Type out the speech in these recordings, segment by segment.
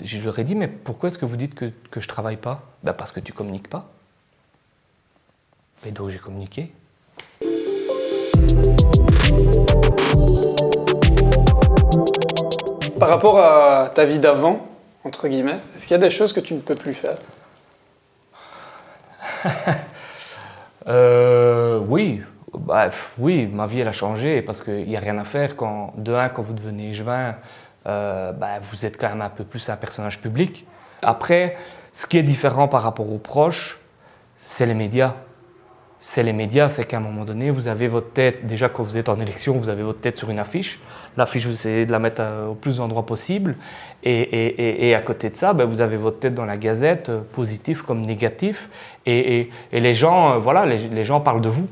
Je leur ai dit, mais pourquoi est-ce que vous dites que je ne travaille pas? Ben parce que tu ne communiques pas. Et donc j'ai communiqué. Par rapport à ta vie d'avant, entre guillemets, est-ce qu'il y a des choses que tu ne peux plus faire? Oui. Oui, ma vie elle a changé parce qu'il n'y a rien à faire quand vous devenez échevin, vous êtes quand même un peu plus un personnage public. Après, ce qui est différent par rapport aux proches, c'est les médias. C'est les médias, c'est qu'à un moment donné, vous avez votre tête, déjà quand vous êtes en élection, vous avez votre tête sur une affiche. L'affiche, vous essayez de la mettre au plus d'endroits possible. Et à côté de ça, vous avez votre tête dans la gazette, positif comme négatif. Et les gens, les gens parlent de vous.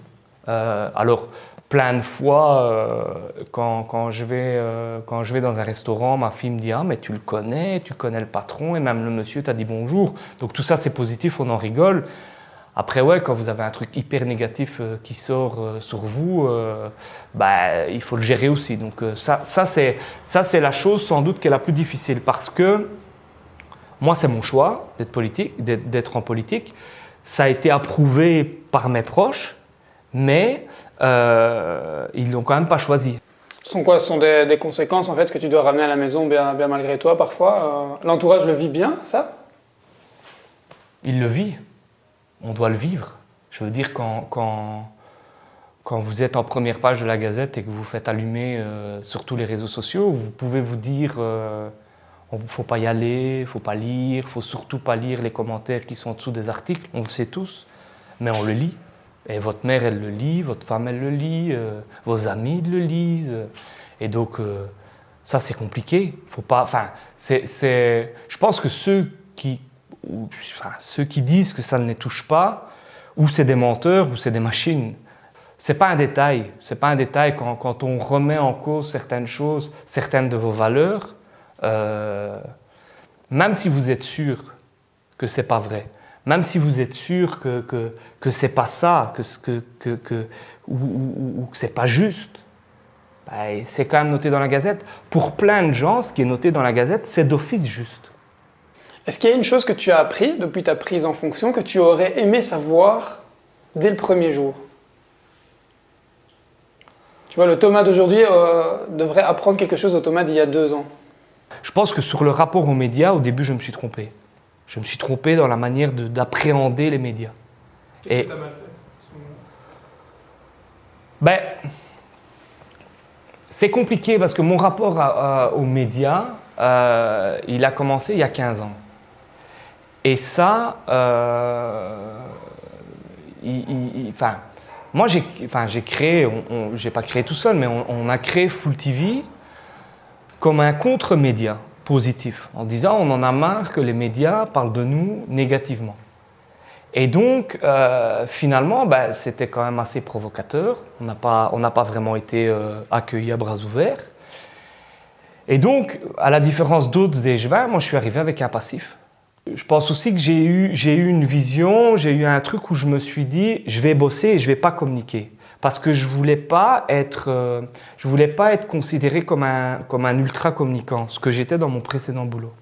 Alors, plein de fois, quand je vais dans un restaurant, ma fille me dit « Ah, mais tu connais le patron et même le monsieur t'a dit bonjour. » Donc tout ça, c'est positif, on en rigole. Après, ouais, quand vous avez un truc hyper négatif qui sort sur vous, il faut le gérer aussi. Donc ça c'est la chose sans doute qui est la plus difficile parce que moi, c'est mon choix d'être en politique. Ça a été approuvé par mes proches, mais ils l'ont quand même pas choisi. Ce sont quoi? Ce sont des conséquences en fait que tu dois ramener à la maison bien malgré toi parfois. L'entourage le vit bien, ça? Il le vit. On doit le vivre. Je veux dire, quand vous êtes en première page de la Gazette et que vous faites allumer sur tous les réseaux sociaux, vous pouvez vous dire il ne faut pas y aller, il ne faut pas lire, il ne faut surtout pas lire les commentaires qui sont en dessous des articles. On le sait tous, mais on le lit. Et votre mère, elle le lit, votre femme, elle le lit, vos amis le lisent. Et donc, ça, c'est compliqué. Faut pas, je pense que ceux qui disent que ça ne les touche pas, ou c'est des menteurs, ou c'est des machines. C'est pas un détail. C'est pas un détail quand on remet en cause certaines choses, certaines de vos valeurs, même si vous êtes sûr que c'est pas vrai, même si vous êtes sûr que c'est pas ça, ou que c'est pas juste, c'est quand même noté dans la Gazette. Pour plein de gens, ce qui est noté dans la Gazette, c'est d'office juste. Est-ce qu'il y a une chose que tu as appris depuis ta prise en fonction que tu aurais aimé savoir dès le premier jour? Tu vois, le Thomas d'aujourd'hui devrait apprendre quelque chose au Thomas d'il y a 2 ans. Je pense que sur le rapport aux médias, au début, je me suis trompé. Je me suis trompé dans la manière d'appréhender les médias. Qu'est-ce que tu as mal fait? C'est compliqué parce que mon rapport aux médias, il a commencé il y a 15 ans. Et ça, moi j'ai créé, j'ai pas créé tout seul, mais on a créé Full TV comme un contre-média positif, en disant on en a marre que les médias parlent de nous négativement. Et donc, finalement, c'était quand même assez provocateur. On n'a pas vraiment été accueillis à bras ouverts. Et donc, à la différence d'autres échevins, moi je suis arrivé avec un passif. Je pense aussi que j'ai eu une vision, j'ai eu un truc où je me suis dit je vais bosser et je ne vais pas communiquer. Parce que je ne voulais pas être considéré comme un ultra communicant, ce que j'étais dans mon précédent boulot.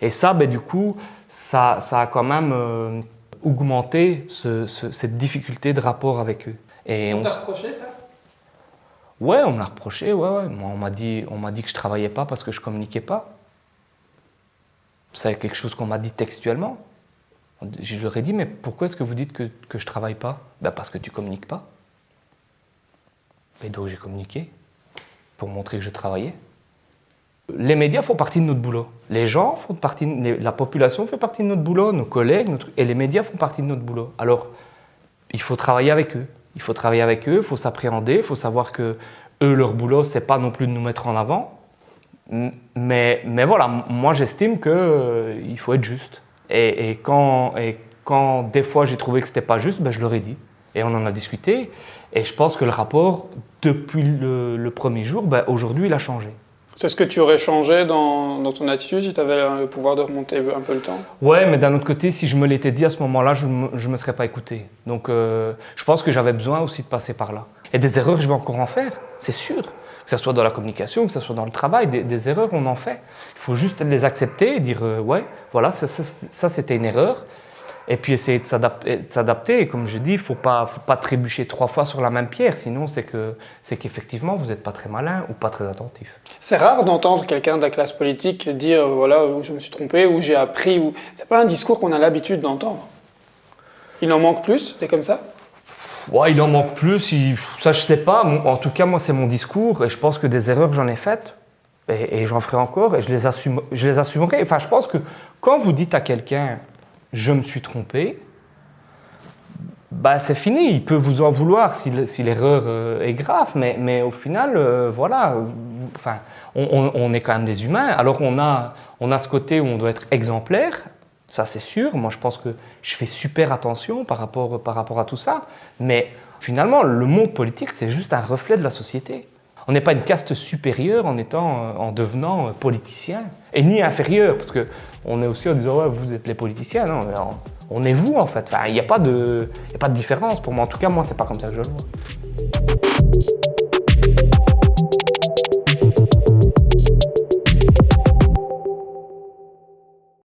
Et ça, du coup, ça a quand même augmenté cette difficulté de rapport avec eux. Et on t'a reproché ça? Ouais, on me l'a reproché, ouais. Moi, on m'a dit que je ne travaillais pas parce que je ne communiquais pas. C'est quelque chose qu'on m'a dit textuellement. Je leur ai dit, mais pourquoi est-ce que vous dites que je ne travaille pas? Parce que tu ne communiques pas. Et donc j'ai communiqué pour montrer que je travaillais. Les médias font partie de notre boulot. Les gens font partie, la population fait partie de notre boulot, nos collègues, et les médias font partie de notre boulot. Alors, il faut travailler avec eux. Il faut s'appréhender, il faut savoir que eux, leur boulot, c'est pas non plus de nous mettre en avant. Mais voilà, moi j'estime qu'il faut être juste. Et quand des fois j'ai trouvé que c'était pas juste, je leur ai dit. Et on en a discuté. Et je pense que le rapport, depuis le premier jour, aujourd'hui, il a changé. C'est ce que tu aurais changé dans ton attitude si tu avais le pouvoir de remonter un peu le temps? Ouais, mais d'un autre côté, si je me l'étais dit à ce moment-là, je ne me serais pas écouté. Donc je pense que j'avais besoin aussi de passer par là. Et des erreurs, je vais encore en faire, c'est sûr. Que ce soit dans la communication, que ce soit dans le travail, des erreurs, on en fait. Il faut juste les accepter et dire ouais, voilà, ça c'était une erreur. Et puis essayer de s'adapter. Et comme je dis, il ne faut pas trébucher 3 fois sur la même pierre, sinon c'est qu'effectivement vous n'êtes pas très malin ou pas très attentif. C'est rare d'entendre quelqu'un de la classe politique dire voilà, je me suis trompé, ou j'ai appris. Ou... C'est pas un discours qu'on a l'habitude d'entendre. Il en manque plus, c'est comme ça? Ouais, il en manque plus, ça je sais pas. En tout cas, moi c'est mon discours et je pense que des erreurs j'en ai faites et j'en ferai encore et je les assumerai. Enfin, je pense que quand vous dites à quelqu'un je me suis trompé, bah c'est fini. Il peut vous en vouloir si l'erreur est grave, mais au final, voilà. Enfin, on est quand même des humains. Alors on a ce côté où on doit être exemplaire. Ça, c'est sûr. Moi, je pense que je fais super attention par rapport à tout ça. Mais finalement, le monde politique, c'est juste un reflet de la société. On n'est pas une caste supérieure en devenant politicien, et ni inférieure, parce qu'on est aussi en disant ouais, vous êtes les politiciens. Non, on est vous en fait. Enfin, il n'y a pas de différence pour moi. En tout cas, moi, c'est pas comme ça que je le vois.